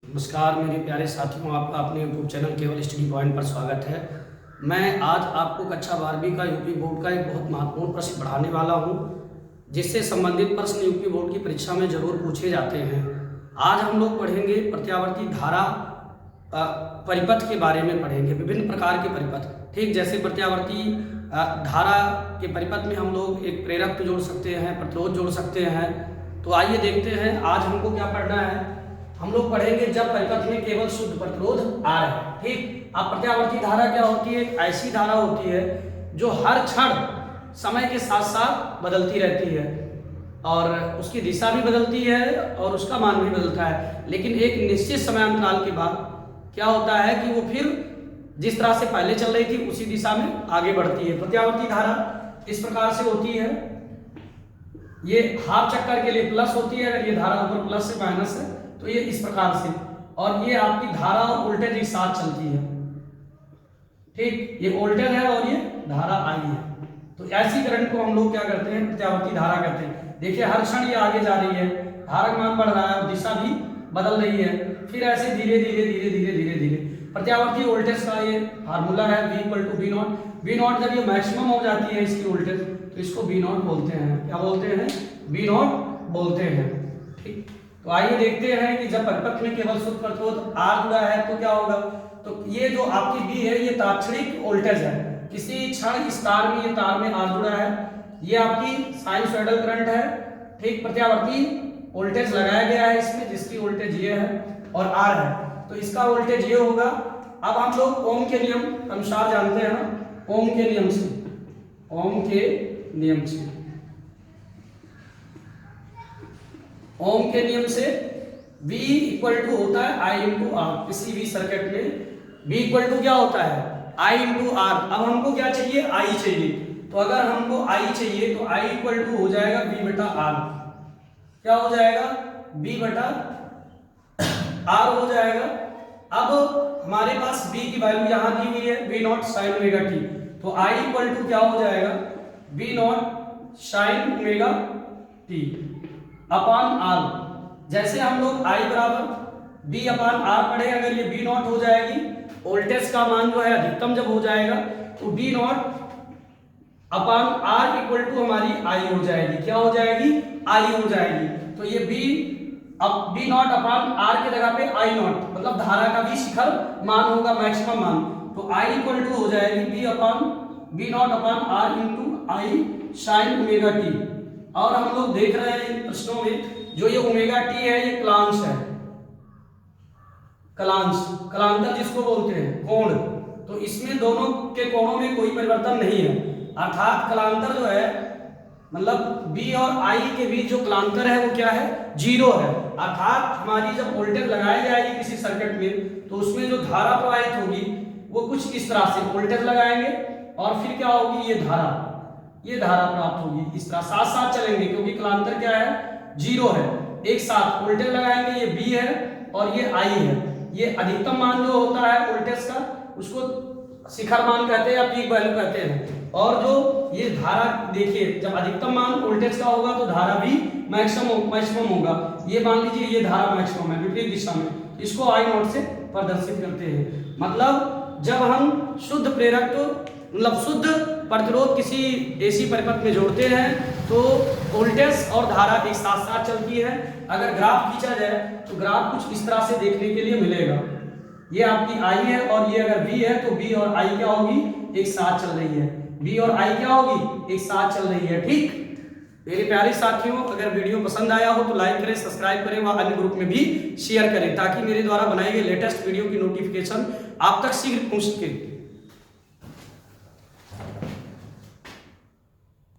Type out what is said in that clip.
नमस्कार मेरे प्यारे साथियों, आपका अपने यूट्यूब चैनल केवल स्टडी पॉइंट पर स्वागत है। मैं आज आपको कक्षा 12वीं का यूपी बोर्ड का एक बहुत महत्वपूर्ण प्रश्न पढ़ाने वाला हूं, जिससे संबंधित प्रश्न यूपी बोर्ड की परीक्षा में जरूर पूछे जाते हैं। आज हम लोग पढ़ेंगे प्रत्यावर्ती धारा परिपथ के बारे में पढ़ेंगे, विभिन्न प्रकार के परिपथ। ठीक जैसे प्रत्यावर्ती धारा के परिपथ में हम लोग एक प्रेरक जोड़ सकते हैं, प्रतिरोध जोड़ सकते हैं। तो आइए देखते हैं आज हमको क्या पढ़ना है। हम लोग पढ़ेंगे जब परिपथ में केवल शुद्ध प्रतिरोध आ रहा है। ठीक, अब प्रत्यावर्ती धारा क्या होती है? ऐसी धारा होती है जो हर क्षण समय के साथ साथ बदलती रहती है और उसकी दिशा भी बदलती है और उसका मान भी बदलता है, लेकिन एक निश्चित समय अंतराल के बाद क्या होता है कि वो फिर जिस तरह से पहले चल रही थी उसी दिशा में आगे बढ़ती है। प्रत्यावर्ती धारा इस प्रकार से होती है, ये हाफ चक्कर के लिए प्लस होती है। अगर ये धारा ऊपर प्लस से माइनस है तो ये इस प्रकार से, और ये आपकी धारा और वोल्टेज एक साथ चलती है। ठीक, ये वोल्टेज है और ये धारा आई है। तो ऐसी करंट को हम लोग क्या करते हैं? प्रत्यावर्ती धारा कहते हैं। देखिए हर क्षण ये आगे जा रही है, धारा मान बढ़ रहा है और दिशा भी बदल रही है, फिर ऐसे धीरे धीरे धीरे धीरे धीरे धीरे। प्रत्यावर्ती वोल्टेज का ये फार्मूला है V = V0। V0 जब ये मैक्सिमम हो जाती है इसकी वोल्टेज तो इसको V0 बोलते हैं। क्या बोलते हैं? V0 बोलते हैं। ठीक, तो आइए देखते हैं कि जब परिपथ में केवल शुद्ध प्रतिरोध R जुड़ा है तो क्या होगा। तो ये जो आपकी V है ये तात्क्षणिक वोल्टेज है। किसी क्षण इस तार में, ये तार में R जुड़ा है, ये आपकी साइनसॉइडल करंट है। ठीक, प्रत्यावर्ती वोल्टेज लगाया गया है इसमें, जिसकी वोल्टेज ये है और R है, तो इसका वोल्टेज ये होगा। अब हम लोग ओम के नियम अनुसार जानते हैं ना, ओम के नियम से, ओम के नियम से, ओम के नियम से V = होता है I × R। किसी भी सर्किट में V = क्या होता है? I × R। अब हमको क्या चाहिए? I चाहिए। तो अगर हमको I चाहिए तो I = हो जाएगा V/R। क्या हो जाएगा? V/R हो जाएगा। अब हमारे पास V की वैल्यू यहाँ दी हुई है, V0 sin ωt। तो I = क्या हो जाएगा? V0 sin ωt अपान R। जैसे हम लोग I बराबर V/R पढ़े, अगर ये V0 हो जाएगी, वोल्टेज का मान जो है अधिकतम जब हो जाएगा तो V0 अपान R = हमारी I हो जाएगी। क्या हो जाएगी? I हो जाएगी। तो ये V0 अपान R की जगह पे I0, मतलब धारा का भी शिखर मान होगा, मैक्सिमम मान। तो I = हो जाएगी V0 upon R × I sin ωt। और हम लोग देख रहे हैं इन प्रश्नों में जो ये ओमेगा टी है ये कलांश है, कलांश, कलांतर जिसको बोलते हैं, कोण। तो इसमें दोनों के कोणों में कोई परिवर्तन नहीं है, अर्थात कलांतर जो है, मतलब B और I के बीच जो कलांतर है वो क्या है? 0 है। अर्थात हमारी जब वोल्टेज लगाई जाएगी किसी सर्किट में तो उसमें जो धारा प्रवाहित होगी वो कुछ इस तरह से, वोल्टेज लगाएंगे और फिर क्या होगी? ये धारा प्राप्त होगी। इस तरह साथ साथ चलेंगे क्योंकि कलांतर क्या है? 0 है। एक साथ वोल्टेज लगाएंगे, ये B है और ये I है। ये अधिकतम मान जो होता है वोल्टेज का उसको शिखर मान कहते हैं या पीक वैल्यू कहते हैं। और जो ये धारा देखिए, जब अधिकतम मान वोल्टेज का होगा तो धारा भी मैक्सिमम होगा। ये मान लीजिए ये धारा मैक्सिमम है विपरीत दिशा में, इसको I0 से प्रदर्शित करते हैं। मतलब जब हम शुद्ध प्रेरक मतलब शुद्ध प्रतिरोध किसी AC परिपथ में जोड़ते हैं तो वोल्टेज और धारा एक साथ साथ चलती है। अगर ग्राफ खींचा जाए तो ग्राफ कुछ इस तरह से देखने के लिए मिलेगा। ये आपकी I है और ये अगर V है तो B और I क्या होगी? एक साथ चल रही है। B और I क्या होगी? एक साथ चल रही है। ठीक, मेरे प्यारे साथियों, अगर वीडियो पसंद आया हो तो लाइक करें, सब्सक्राइब करें व अन्य ग्रुप में भी शेयर करें ताकि मेरे द्वारा बनाए गए लेटेस्ट वीडियो की नोटिफिकेशन आप तक शीघ्र पहुंच सके।